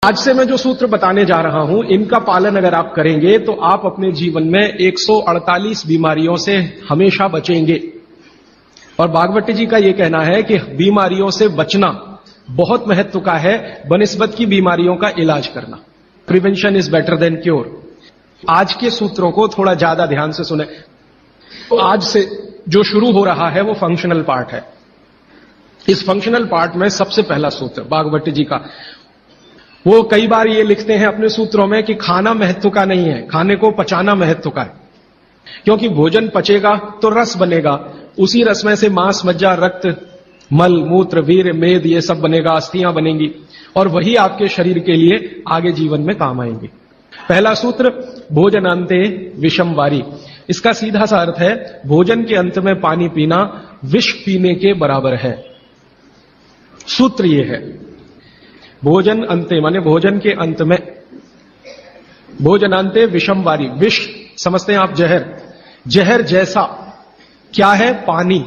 आज से मैं जो सूत्र बताने जा रहा हूं, इनका पालन अगर आप करेंगे तो आप अपने जीवन में 148 बीमारियों से हमेशा बचेंगे। और भागवत जी का यह कहना है कि बीमारियों से बचना बहुत महत्व का है बनिस्बत की बीमारियों का इलाज करना। Prevention is better than cure. आज के सूत्रों को थोड़ा ज्यादा ध्यान से सुने। तो आज से जो शुरू हो रहा है वो फंक्शनल पार्ट है। इस फंक्शनल पार्ट में सबसे पहला सूत्र भागवत जी का, वो कई बार ये लिखते हैं अपने सूत्रों में कि खाना महत्व का नहीं है, खाने को पचाना महत्व का है। क्योंकि भोजन पचेगा तो रस बनेगा, उसी रस में से मांस, मज्जा, रक्त, मल, मूत्र, वीर, मेद ये सब बनेगा, अस्थियां बनेंगी और वही आपके शरीर के लिए आगे जीवन में काम आएंगे। पहला सूत्र भोजनांते विषम वारी। इसका सीधा सा अर्थ है भोजन के अंत में पानी पीना विष पीने के बराबर है। सूत्र यह है भोजन अंते माने भोजन के अंत में, भोजनांते विषम वारी। विष समझते हैं आप जहर, जहर जैसा क्या है? पानी।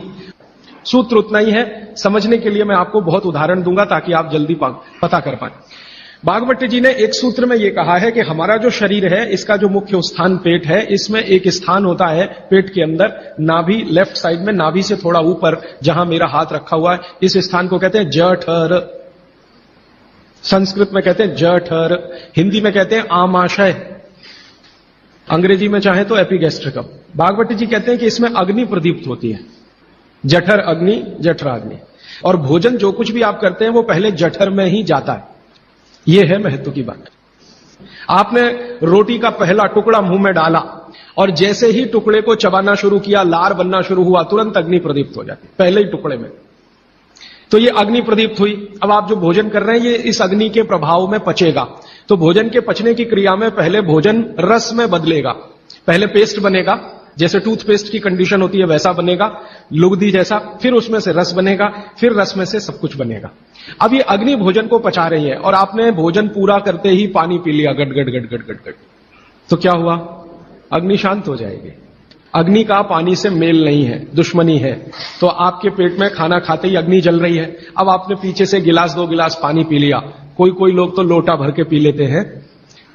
सूत्र उतना ही है। समझने के लिए मैं आपको बहुत उदाहरण दूंगा ताकि आप जल्दी पता कर पाए। भागवत जी ने एक सूत्र में यह कहा है कि हमारा जो शरीर है इसका जो मुख्य स्थान पेट है, इसमें एक स्थान होता है पेट के अंदर, नाभि, लेफ्ट साइड में नाभि से थोड़ा ऊपर जहां मेरा हाथ रखा हुआ है, इस स्थान को कहते हैं जठर। संस्कृत में कहते हैं जठर, हिंदी में कहते हैं आमाशय, अंग्रेजी में चाहे तो एपिगैस्ट्रिकम। भागवत जी कहते हैं कि इसमें अग्नि प्रदीप्त होती है। जठर अग्नि, जठराग्नि। और भोजन जो कुछ भी आप करते हैं वो पहले जठर में ही जाता है। यह है महत्व की बात। आपने रोटी का पहला टुकड़ा मुंह में डाला और जैसे ही टुकड़े को चबाना शुरू किया, लार बनना शुरू हुआ, तुरंत अग्नि प्रदीप्त हो जाती पहले ही टुकड़े में। तो ये अग्नि प्रदीप्त हुई। अब आप जो भोजन कर रहे हैं ये इस अग्नि के प्रभाव में पचेगा। तो भोजन के पचने की क्रिया में पहले भोजन रस में बदलेगा। पहले पेस्ट बनेगा, जैसे टूथपेस्ट की कंडीशन होती है वैसा बनेगा, लुगदी जैसा, फिर उसमें से रस बनेगा, फिर रस में से सब कुछ बनेगा। अब ये अग्नि भोजन को पचा रही है और आपने भोजन पूरा करते ही पानी पी लिया, गट गट गट गट गट गट, तो क्या हुआ? अग्नि शांत हो जाएगी। अग्नि का पानी से मेल नहीं है, दुश्मनी है। तो आपके पेट में खाना खाते ही अग्नि जल रही है। अब आपने पीछे से गिलास, 2 गिलास पानी पी लिया। कोई कोई लोग तो लोटा भर के पी लेते हैं,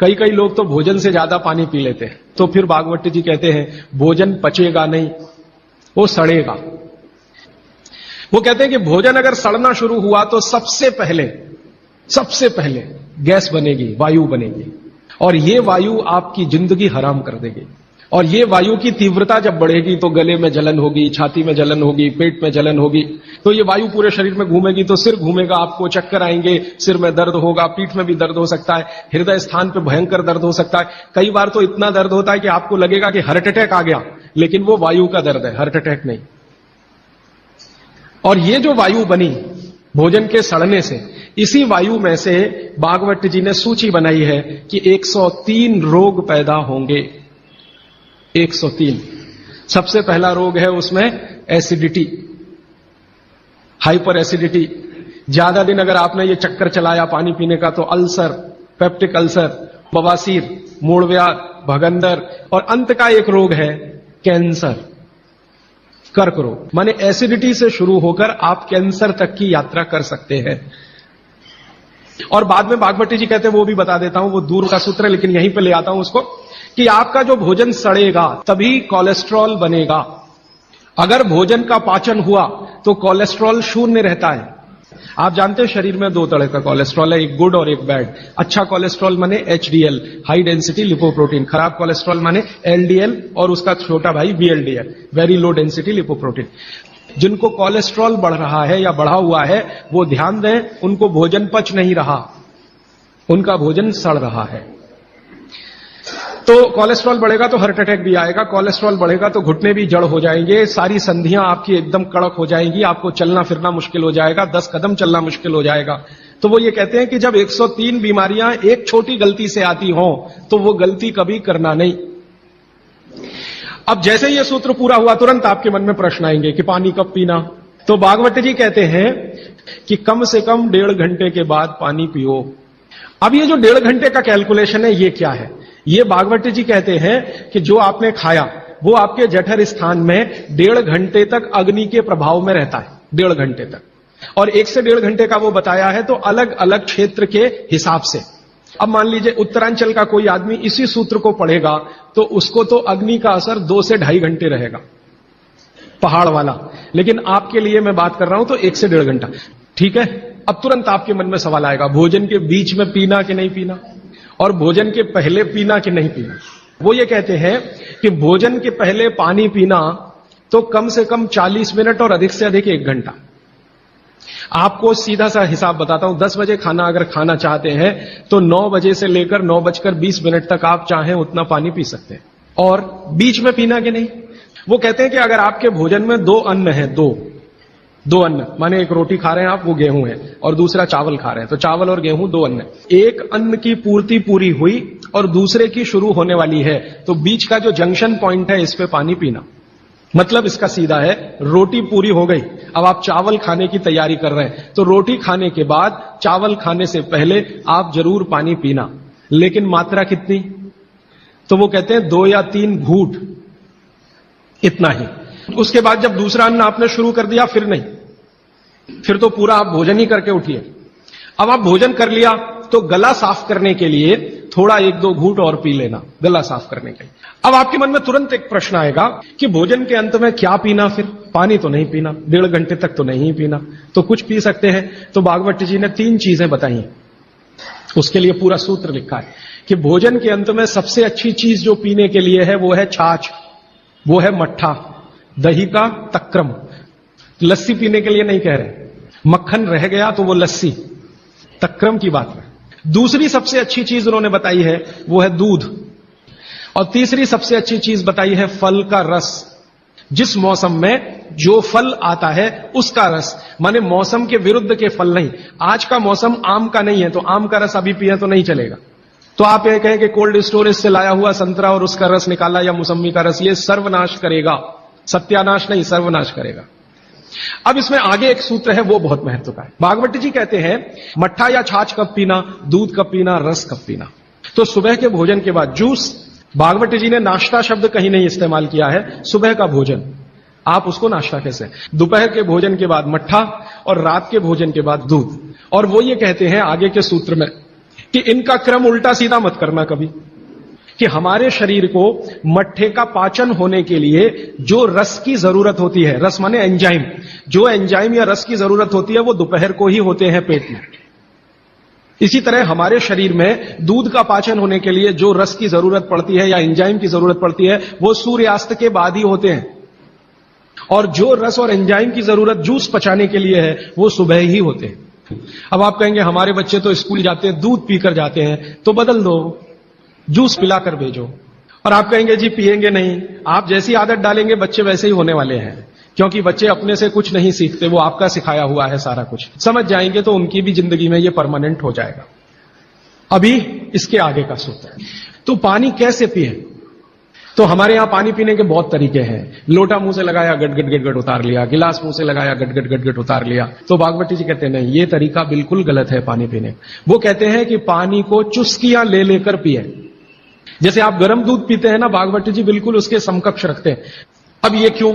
कई कई लोग तो भोजन से ज्यादा पानी पी लेते हैं। तो फिर भागवत जी कहते हैं भोजन पचेगा नहीं, वो सड़ेगा। वो कहते हैं कि भोजन अगर सड़ना शुरू हुआ तो सबसे पहले गैस बनेगी, वायु बनेगी, और ये वायु आपकी जिंदगी हराम कर देगी। और ये वायु की तीव्रता जब बढ़ेगी तो गले में जलन होगी, छाती में जलन होगी, पेट में जलन होगी। तो ये वायु पूरे शरीर में घूमेगी तो सिर घूमेगा, आपको चक्कर आएंगे, सिर में दर्द होगा, पीठ में भी दर्द हो सकता है, हृदय स्थान पे भयंकर दर्द हो सकता है। कई बार तो इतना दर्द होता है कि आपको लगेगा कि हार्ट अटैक आ गया, लेकिन वो वायु का दर्द है, हार्ट अटैक नहीं। और ये जो वायु बनी भोजन के सड़ने से, इसी वायु में से भागवत जी ने सूची बनाई है कि 103 रोग पैदा होंगे। 103। सबसे पहला रोग है उसमें एसिडिटी, हाइपर एसिडिटी। ज्यादा दिन अगर आपने ये चक्कर चलाया पानी पीने का तो अल्सर, पेप्टिक अल्सर, बवासीर, मूलव्याध, भगंदर, और अंत का एक रोग है कैंसर, कर्क रोग। माने एसिडिटी से शुरू होकर आप कैंसर तक की यात्रा कर सकते हैं। और बाद में भागवत जी कहते हैं, वो भी बता देता हूं, वो दूर का सूत्र है लेकिन यहीं पे ले आता हूं उसको, कि आपका जो भोजन सड़ेगा तभी कोलेस्ट्रॉल बनेगा। अगर भोजन का पाचन हुआ तो कोलेस्ट्रॉल शून्य रहता है। आप जानते हैं शरीर में 2 तरह का कोलेस्ट्रॉल है, एक गुड और एक बैड। अच्छा कोलेस्ट्रॉल माने एचडीएल, हाई डेंसिटी लिपोप्रोटीन। खराब कोलेस्ट्रॉल माने एलडीएल और उसका छोटा भाई VLDL, very low density lipoprotein. जिनको कोलेस्ट्रॉल बढ़ रहा है या बढ़ा हुआ है वो ध्यान दें, उनको भोजन पच नहीं रहा, उनका भोजन सड़ रहा है। तो कोलेस्ट्रॉल बढ़ेगा तो हार्ट अटैक भी आएगा, कोलेस्ट्रॉल बढ़ेगा तो घुटने भी जड़ हो जाएंगे, सारी संधियां आपकी एकदम कड़क हो जाएंगी, आपको चलना फिरना मुश्किल हो जाएगा, 10 कदम चलना मुश्किल हो जाएगा। तो वो ये कहते हैं कि जब 103 बीमारियां एक छोटी गलती से आती हों तो वो गलती कभी करना नहीं। अब जैसे ये सूत्र पूरा हुआ तुरंत आपके मन में प्रश्न आएंगे कि पानी कब पीना। तो भागवत जी कहते हैं कि कम से कम 1.5 घंटे के बाद पानी पियो। अब ये जो 1.5 घंटे का कैलकुलेशन है ये क्या है? ये भागवत जी कहते हैं कि जो आपने खाया वो आपके जठर स्थान में 1.5 घंटे तक अग्नि के प्रभाव में रहता है, 1.5 घंटे तक। और 1 से 1.5 घंटे का वो बताया है तो अलग अलग क्षेत्र के हिसाब से। अब मान लीजिए उत्तरांचल का कोई आदमी इसी सूत्र को पढ़ेगा तो उसको तो अग्नि का असर 2 से 2.5 घंटे रहेगा, पहाड़ वाला। लेकिन आपके लिए मैं बात कर रहा हूं तो 1 से 1.5 घंटा। ठीक है, अब तुरंत आपके मन में सवाल आएगा, भोजन के बीच में पीना कि नहीं पीना, और भोजन के पहले पीना कि नहीं पीना। वो ये कहते हैं कि भोजन के पहले पानी पीना तो कम से कम 40 मिनट और अधिक से अधिक 1 घंटा। आपको सीधा सा हिसाब बताता हूं, 10 बजे खाना अगर खाना चाहते हैं तो 9 बजे से लेकर 9:20 तक आप चाहें उतना पानी पी सकते हैं। और बीच में पीना कि नहीं, वो कहते हैं कि अगर आपके भोजन में 2 अन्न है, दो अन्न, माने एक रोटी खा रहे हैं आप, वो गेहूं है, और दूसरा चावल खा रहे हैं, तो चावल और गेहूं 2 अन्न है। एक अन्न की पूर्ति पूरी हुई और दूसरे की शुरू होने वाली है, तो बीच का जो जंक्शन पॉइंट है इस पे पानी पीना। मतलब इसका सीधा है, रोटी पूरी हो गई, अब आप चावल खाने की तैयारी कर रहे हैं, तो रोटी खाने के बाद चावल खाने से पहले आप जरूर पानी पीना। लेकिन मात्रा कितनी, तो वो कहते हैं 2 या 3 घूंट, इतना ही। उसके बाद जब दूसरा अन्न आपने शुरू कर दिया फिर नहीं, फिर तो पूरा आप भोजन ही करके उठिए। अब आप भोजन कर लिया तो गला साफ करने के लिए थोड़ा 1-2 घूंट और पी लेना, गला साफ करने के लिए। अब आपके मन में तुरंत एक प्रश्न आएगा कि भोजन के अंत में क्या पीना, फिर पानी तो नहीं पीना, 1.5 घंटे तक तो नहीं पीना, तो कुछ पी सकते हैं। तो भागवत जी ने 3 चीजें बताई हैं, उसके लिए पूरा सूत्र लिखा है कि भोजन के अंत में सबसे अच्छी चीज जो पीने के लिए है वो है छाछ, वो है मट्ठा, दही का तक्रम। लस्सी पीने के लिए नहीं कह रहे, मक्खन रह गया तो वो लस्सी, तक्रम की बात है। दूसरी सबसे अच्छी चीज उन्होंने बताई है वो है दूध, और तीसरी सबसे अच्छी चीज बताई है फल का रस। जिस मौसम में जो फल आता है उसका रस, माने मौसम के विरुद्ध के फल नहीं। आज का मौसम आम का नहीं है तो आम का रस अभी पिए तो नहीं चलेगा। तो आप ये कहें कि कोल्ड स्टोरेज से लाया हुआ संतरा और उसका रस निकाला या मौसम्मी का रस, ये सर्वनाश करेगा, सत्यानाश नहीं, सर्वनाश करेगा। अब इसमें आगे एक सूत्र है वो बहुत महत्व का है। भागवत जी कहते हैं मट्ठा या छाछ कब पीना, दूध कब पीना, रस कब पीना। तो सुबह के भोजन के बाद जूस, भागवत जी ने नाश्ता शब्द कहीं नहीं इस्तेमाल किया है, सुबह का भोजन आप उसको नाश्ता कैसे, दोपहर के भोजन के बाद मट्ठा और रात के भोजन के बाद दूध। और वो ये कहते हैं आगे के सूत्र में कि इनका क्रम उल्टा सीधा मत करना कभी, कि हमारे शरीर को मट्ठे का पाचन होने के लिए जो रस की जरूरत होती है, रस माने एंजाइम, जो एंजाइम या रस की जरूरत होती है वो दोपहर को ही होते हैं पेट में। इसी तरह हमारे शरीर में दूध का पाचन होने के लिए जो रस की जरूरत पड़ती है या एंजाइम की जरूरत पड़ती है वो सूर्यास्त के बाद ही होते हैं, और जो रस और एंजाइम की जरूरत जूस पचाने के लिए है वो सुबह ही होते हैं। अब आप कहेंगे हमारे बच्चे तो स्कूल जाते हैं दूध पीकर जाते हैं, तो बदल दो, जूस पिलाकर भेजो। और आप कहेंगे जी पिएंगे नहीं, आप जैसी आदत डालेंगे बच्चे वैसे ही होने वाले हैं, क्योंकि बच्चे अपने से कुछ नहीं सीखते, वो आपका सिखाया हुआ है सारा कुछ। समझ जाएंगे तो उनकी भी जिंदगी में ये परमानेंट हो जाएगा। अभी इसके आगे का सूत्र है। तो पानी कैसे पिए, तो हमारे यहां पानी पीने के बहुत तरीके हैं। लोटा मुंह से लगाया गट गट गट गट उतार लिया, गिलास मुंह से लगाया गट गट गट गट उतार लिया। तो भागवती जी कहते हैं नहीं, ये तरीका बिल्कुल गलत है पानी पीने। वो कहते हैं कि पानी को चुस्कियां ले लेकर पिए। जैसे आप गर्म दूध पीते हैं ना, भागवती जी बिल्कुल उसके समकक्ष रखते हैं। अब ये क्यों,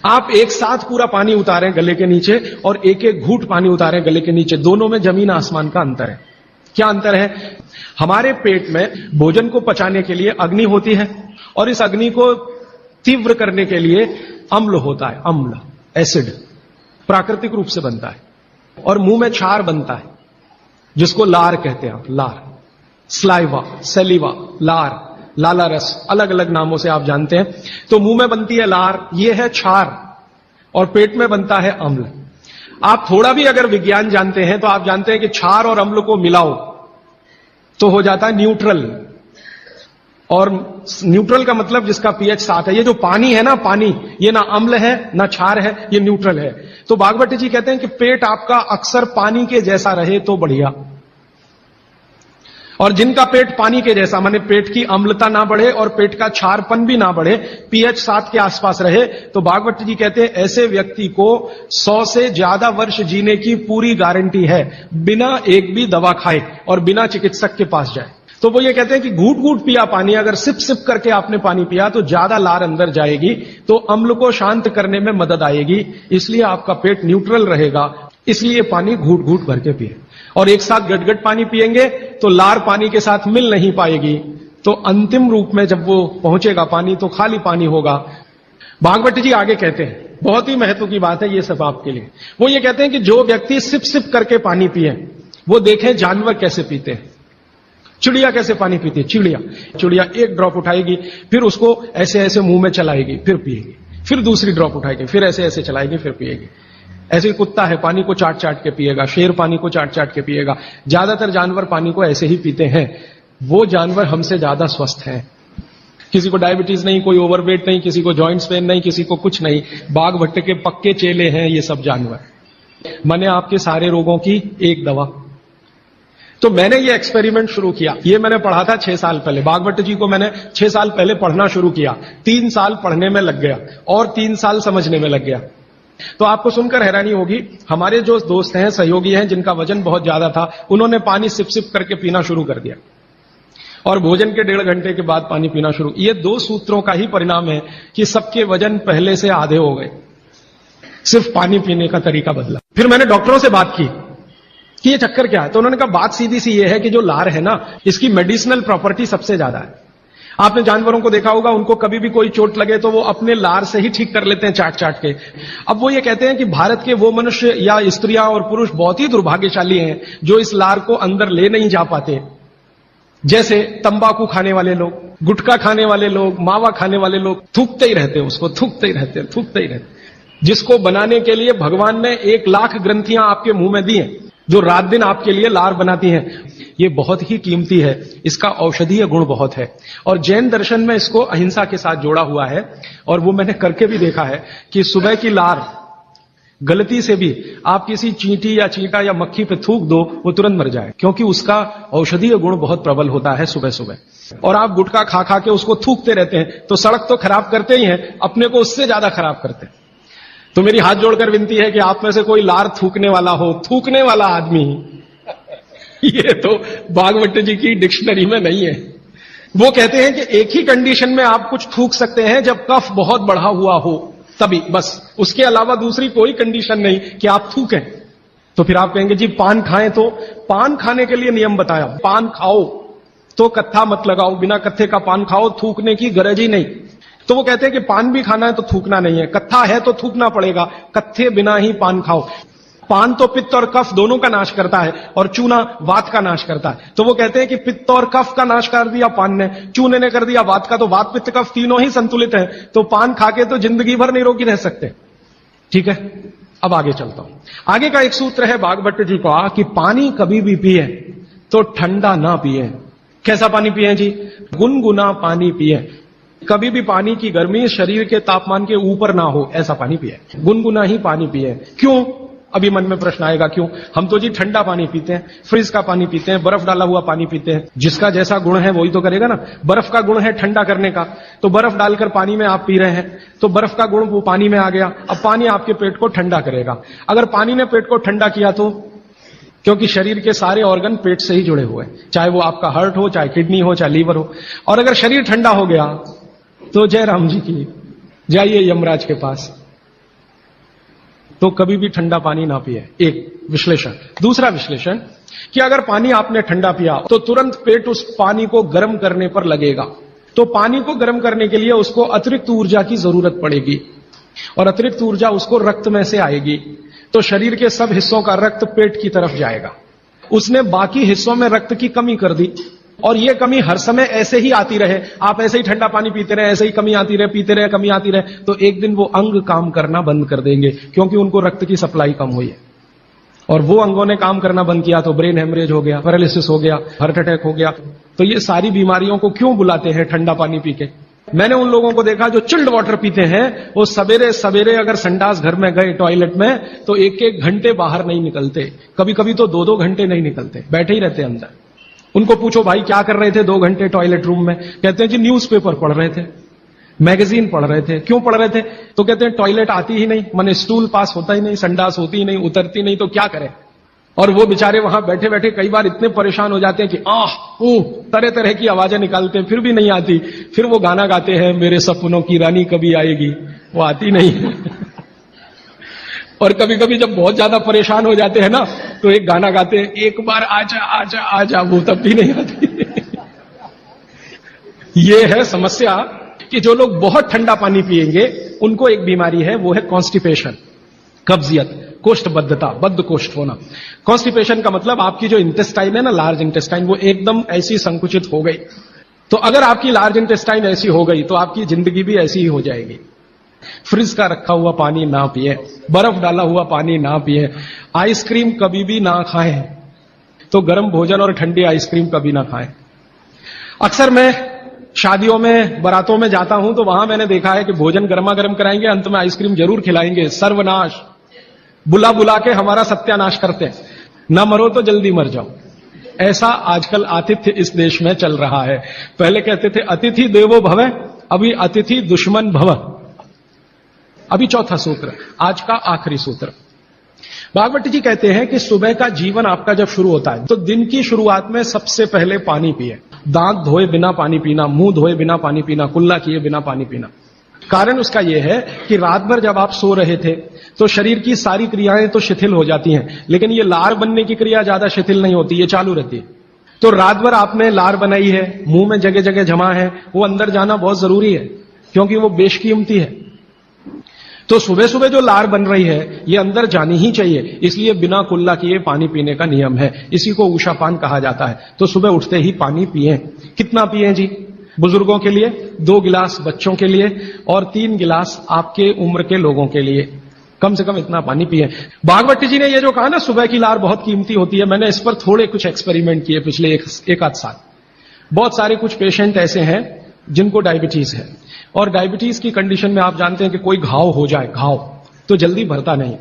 आप एक साथ पूरा पानी उतारें गले के नीचे और एक एक घूंट पानी उतारें गले के नीचे, दोनों में जमीन आसमान का अंतर है। क्या अंतर है, हमारे पेट में भोजन को पचाने के लिए अग्नि होती है और इस अग्नि को तीव्र करने के लिए अम्ल होता है, अम्ल, एसिड प्राकृतिक रूप से बनता है, और मुंह में क्षार बनता है जिसको लार कहते हैं आप, लार, स्लाइवा, सेलिवा, लार, लाला रस, अलग अलग नामों से आप जानते हैं। तो मुंह में बनती है लार, ये है क्षार, और पेट में बनता है अम्ल। आप थोड़ा भी अगर विज्ञान जानते हैं तो आप जानते हैं कि क्षार और अम्ल को मिलाओ तो हो जाता है न्यूट्रल, और न्यूट्रल का मतलब जिसका पीएच 7 है। ये जो पानी है ना, पानी ये ना अम्ल है ना क्षार है, ये न्यूट्रल है। तो भागवती जी कहते हैं कि पेट आपका अक्सर पानी के जैसा रहे तो बढ़िया, और जिनका पेट पानी के जैसा, माने पेट की अम्लता ना बढ़े और पेट का क्षारपन भी ना बढ़े, पीएच 7 के आसपास रहे, तो भागवत जी कहते हैं ऐसे व्यक्ति को 100 से ज्यादा वर्ष जीने की पूरी गारंटी है, बिना एक भी दवा खाए और बिना चिकित्सक के पास जाए। तो वो ये कहते हैं कि घूट घूट पिया पानी, अगर सिप सिप करके आपने पानी पिया तो ज्यादा लार अंदर जाएगी, तो अम्ल को शांत करने में मदद आएगी, इसलिए आपका पेट न्यूट्रल रहेगा, इसलिए पानी घूट घूट भर के पिए। और एक साथ गटगट पानी पिएंगे तो लार पानी के साथ मिल नहीं पाएगी, तो अंतिम रूप में जब वो पहुंचेगा पानी तो खाली पानी होगा। भागवत जी आगे कहते हैं, बहुत ही महत्व की बात है ये सब आपके लिए। वो ये कहते हैं कि जो व्यक्ति सिप सिप करके पानी पिए, वो देखें जानवर कैसे पीते हैं। चिड़िया कैसे पानी पीती है, चिड़िया एक ड्रॉप उठाएगी, फिर उसको ऐसे ऐसे मुंह में चलाएगी, फिर पिएगी, फिर दूसरी ड्रॉप उठाएगी, फिर ऐसे ऐसे चलाएगी, फिर पिएगी। ऐसे ही कुत्ता है, पानी को चाट चाट के पिएगा, शेर पानी को चाट चाट के पिएगा। ज्यादातर जानवर पानी को ऐसे ही पीते हैं। वो जानवर हमसे ज्यादा स्वस्थ हैं। किसी को डायबिटीज नहीं, कोई ओवरवेट नहीं, किसी को जॉइंट्स पेन नहीं, किसी को कुछ नहीं। बाघ भट्ट के पक्के चेले हैं ये सब जानवर। मैंने आपके सारे रोगों की एक दवा। तो मैंने ये एक्सपेरिमेंट शुरू किया। ये मैंने पढ़ा था 6 साल पहले। भागवत जी को मैंने 6 साल पहले पढ़ना शुरू किया। 3 साल पढ़ने में लग गया और 3 साल समझने में लग गया। तो आपको सुनकर हैरानी होगी, हमारे जो दोस्त हैं, सहयोगी हैं, जिनका वजन बहुत ज्यादा था, उन्होंने पानी सिप सिप करके पीना शुरू कर दिया और भोजन के 1.5 घंटे के बाद पानी पीना शुरू। ये 2 सूत्रों का ही परिणाम है कि सबके वजन पहले से आधे हो गए, सिर्फ पानी पीने का तरीका बदला। फिर मैंने डॉक्टरों से बात की कि ये चक्कर क्या है, तो उन्होंने कहा बात सीधी सी ये है कि जो लार है ना, इसकी मेडिसिनल प्रॉपर्टी सबसे ज्यादा है। आपने जानवरों को देखा होगा, उनको कभी भी कोई चोट लगे तो वो अपने लार से ही ठीक कर लेते हैं, चाट चाट के। अब वो ये कहते हैं कि भारत के वो मनुष्य या स्त्रियां और पुरुष बहुत ही दुर्भाग्यशाली हैं जो इस लार को अंदर ले नहीं जा पाते। जैसे तंबाकू खाने वाले लोग, गुटखा खाने वाले लोग, मावा खाने वाले लोग, थूकते ही रहते हैं उसको, थूकते ही रहते। जिसको बनाने के लिए भगवान ने 1 लाख ग्रंथियां आपके मुंह में दी हैं, जो रात दिन आपके लिए लार बनाती हैं। ये बहुत ही कीमती है, इसका औषधीय गुण बहुत है। और जैन दर्शन में इसको अहिंसा के साथ जोड़ा हुआ है। और वो मैंने करके भी देखा है कि सुबह की लार गलती से भी आप किसी चींटी या चींटा या मक्खी पे थूक दो, वो तुरंत मर जाए, क्योंकि उसका औषधीय गुण बहुत प्रबल होता है सुबह सुबह। और आप गुटखा खा खा के उसको थूकते रहते हैं, तो सड़क तो खराब करते ही हैं, अपने को उससे ज्यादा खराब करते हैं। तो मेरी हाथ जोड़कर विनती है कि आप में से कोई लार थूकने वाला हो, थूकने वाला आदमी, ये तो भागवत जी की डिक्शनरी में नहीं है। वो कहते हैं कि एक ही कंडीशन में आप कुछ थूक सकते हैं, जब कफ बहुत बढ़ा हुआ हो, तभी, बस। उसके अलावा दूसरी कोई कंडीशन नहीं कि आप थूकें। तो फिर आप कहेंगे जी पान खाएं, तो पान खाने के लिए नियम बताया, पान खाओ तो कत्था मत लगाओ, बिना कत्थे का पान खाओ, थूकने की गरज ही नहीं। तो वो कहते हैं कि पान भी खाना है तो थूकना नहीं है, कत्था है तो थूकना पड़ेगा, कत्थे बिना ही पान खाओ। पान तो पित्त और कफ दोनों का नाश करता है, और चूना वात का नाश करता है। तो वो कहते हैं कि पित्त और कफ का नाश कर दिया पान ने, चूने ने कर दिया वात का, तो वात पित्त कफ तीनों ही संतुलित है, तो पान खाके तो जिंदगी भर निरोगी रह सकते। ठीक है, अब आगे चलता हूं। आगे का एक सूत्र है भागवत जी का कि पानी कभी भी पिए तो ठंडा ना पिए। कैसा पानी पिए जी? गुनगुना पानी पिए। कभी भी पानी की गर्मी शरीर के तापमान के ऊपर ना हो, ऐसा पानी पिए, गुनगुना ही पानी पिए। क्यों? अभी मन में प्रश्न आएगा क्यों? हम तो जी ठंडा पानी पीते हैं, फ्रिज का पानी पीते हैं, बर्फ डाला हुआ पानी पीते हैं। जिसका जैसा गुण है वही तो करेगा ना। बर्फ का गुण है ठंडा करने का, तो बर्फ डालकर पानी में आप पी रहे हैं, तो बर्फ का गुण वो पानी में आ गया। अब पानी आपके पेट को ठंडा करेगा। अगर पानी ने पेट को ठंडा किया तो, क्योंकि शरीर के सारे ऑर्गन पेट से ही जुड़े हुए हैं, चाहे वो आपका हार्ट हो, चाहे किडनी हो, चाहे लीवर हो। और अगर शरीर ठंडा हो गया तो जय राम जी की, जाइए यमराज के पास। तो कभी भी ठंडा पानी ना पिए, एक विश्लेषण। दूसरा विश्लेषण कि अगर पानी आपने ठंडा पिया तो तुरंत पेट उस पानी को गर्म करने पर लगेगा, तो पानी को गर्म करने के लिए उसको अतिरिक्त ऊर्जा की जरूरत पड़ेगी, और अतिरिक्त ऊर्जा उसको रक्त में से आएगी, तो शरीर के सब हिस्सों का रक्त पेट की तरफ जाएगा। उसने बाकी हिस्सों में रक्त की कमी कर दी, और ये कमी हर समय ऐसे ही आती रहे, आप ऐसे ही ठंडा पानी पीते रहे, ऐसे ही कमी आती रहे, पीते रहे, कमी आती रहे, तो एक दिन वो अंग काम करना बंद कर देंगे, क्योंकि उनको रक्त की सप्लाई कम हुई है। और वो अंगों ने काम करना बंद किया तो ब्रेन हेमरेज हो गया, पैरालिसिस हो गया, हार्ट अटैक हो गया। तो ये सारी बीमारियों को क्यों बुलाते हैं ठंडा पानी पी के? मैंने उन लोगों को देखा जो चिल्ड वाटर पीते हैं, वो सवेरे सवेरे अगर संडास घर में गए टॉयलेट में, तो 1-1 घंटे बाहर नहीं निकलते, कभी कभी तो 2-2 घंटे नहीं निकलते, बैठे ही रहते अंदर। उनको पूछो भाई क्या कर रहे थे 2 घंटे टॉयलेट रूम में? कहते हैं जी न्यूज़पेपर पढ़ रहे थे, मैगजीन पढ़ रहे थे। क्यों पढ़ रहे थे? तो कहते हैं टॉयलेट आती ही नहीं, माने स्टूल पास होता ही नहीं, संडास होती ही नहीं, उतरती नहीं, तो क्या करें। और वो बेचारे वहां बैठे बैठे कई बार इतने परेशान हो जाते हैं कि तरह तरह की आवाजें निकालते हैं, फिर भी नहीं आती। फिर वो गाना गाते हैं, मेरे सपनों की रानी कभी आएगी, वो आती नहीं और कभी कभी जब बहुत ज्यादा परेशान हो जाते हैं ना, तो एक गाना गाते हैं, एक बार आजा आजा आजा, वो तब भी नहीं आती। ये है समस्या कि जो लोग बहुत ठंडा पानी पिएंगे उनको एक बीमारी है, वो है कॉन्स्टिपेशन, कब्जियत, कोष्ठबद्धता, बद्ध कोष्ठ होना। कॉन्स्टिपेशन का मतलब आपकी जो इंटेस्टाइन है ना, लार्ज इंटेस्टाइन, वो एकदम ऐसी संकुचित हो गई। तो अगर आपकी लार्ज इंटेस्टाइन ऐसी हो गई तो आपकी जिंदगी भी ऐसी ही हो जाएगी। फ्रिज का रखा हुआ पानी ना पिए, बर्फ डाला हुआ पानी ना पिए, आइसक्रीम कभी भी ना खाएं, तो गर्म भोजन और ठंडी आइसक्रीम कभी ना खाएं। अक्सर मैं शादियों में, बारातों में जाता हूं तो वहां मैंने देखा है कि भोजन गर्मा गर्म कराएंगे, अंत में आइसक्रीम जरूर खिलाएंगे। सर्वनाश, बुला बुला के हमारा सत्यानाश करते हैं। ना मरो तो जल्दी मर जाओ। ऐसा आजकल आतिथ्य इस देश में चल रहा है। पहले कहते थे अतिथि देवो भव, अभी अतिथि दुश्मन भव। अभी चौथा सूत्र, आज का आखिरी सूत्र। भागवत जी कहते हैं कि सुबह का जीवन आपका जब शुरू होता है तो दिन की शुरुआत में सबसे पहले पानी पिए। दांत धोए बिना पानी पीना, मुंह धोए बिना पानी पीना, कुल्ला किए बिना पानी पीना। कारण उसका यह है कि रात भर जब आप सो रहे थे तो शरीर की सारी क्रियाएं तो शिथिल हो जाती हैं, लेकिन ये लार बनने की क्रिया ज्यादा शिथिल नहीं होती, ये चालू रहती है। तो रात भर आपने लार बनाई है, मुंह में जगह जगह जमा है, वो अंदर जाना बहुत जरूरी है क्योंकि वो बेशकीमती है। तो सुबह सुबह जो लार बन रही है ये अंदर जानी ही चाहिए, इसलिए बिना कुल्ला किए पानी पीने का नियम है। इसी को उषापान कहा जाता है। तो सुबह उठते ही पानी पिए। कितना पिए जी? बुजुर्गों के लिए 2 गिलास, बच्चों के लिए, और 3 गिलास आपके उम्र के लोगों के लिए। कम से कम इतना पानी पिए। भागवत जी ने ये जो कहा ना सुबह की लार बहुत कीमती होती है, मैंने इस पर थोड़े कुछ एक्सपेरिमेंट किए पिछले एक आध साल। बहुत सारे कुछ पेशेंट ऐसे हैं जिनको डायबिटीज है, और डायबिटीज की कंडीशन में आप जानते हैं कि कोई घाव हो जाए, घाव तो जल्दी भरता नहीं।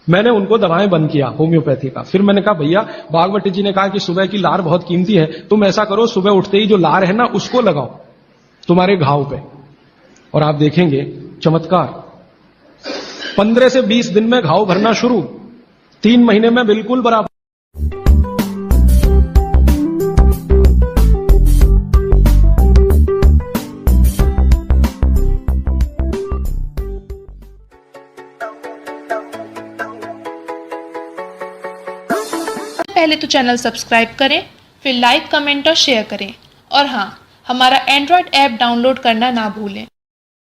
मैंने उनको दवाएं बंद किया होम्योपैथी का। फिर मैंने कहा भैया, भागवत जी ने कहा कि सुबह की लार बहुत कीमती है, तुम ऐसा करो सुबह उठते ही जो लार है ना उसको लगाओ तुम्हारे घाव पे, और आप देखेंगे चमत्कार। 15 से 20 दिन में घाव भरना शुरू, 3 महीने में बिल्कुल बराबर। पहले तो चैनल सब्सक्राइब करें, फिर लाइक, कमेंट और शेयर करें। और हाँ, हमारा एंड्रॉयड ऐप डाउनलोड करना ना भूलें।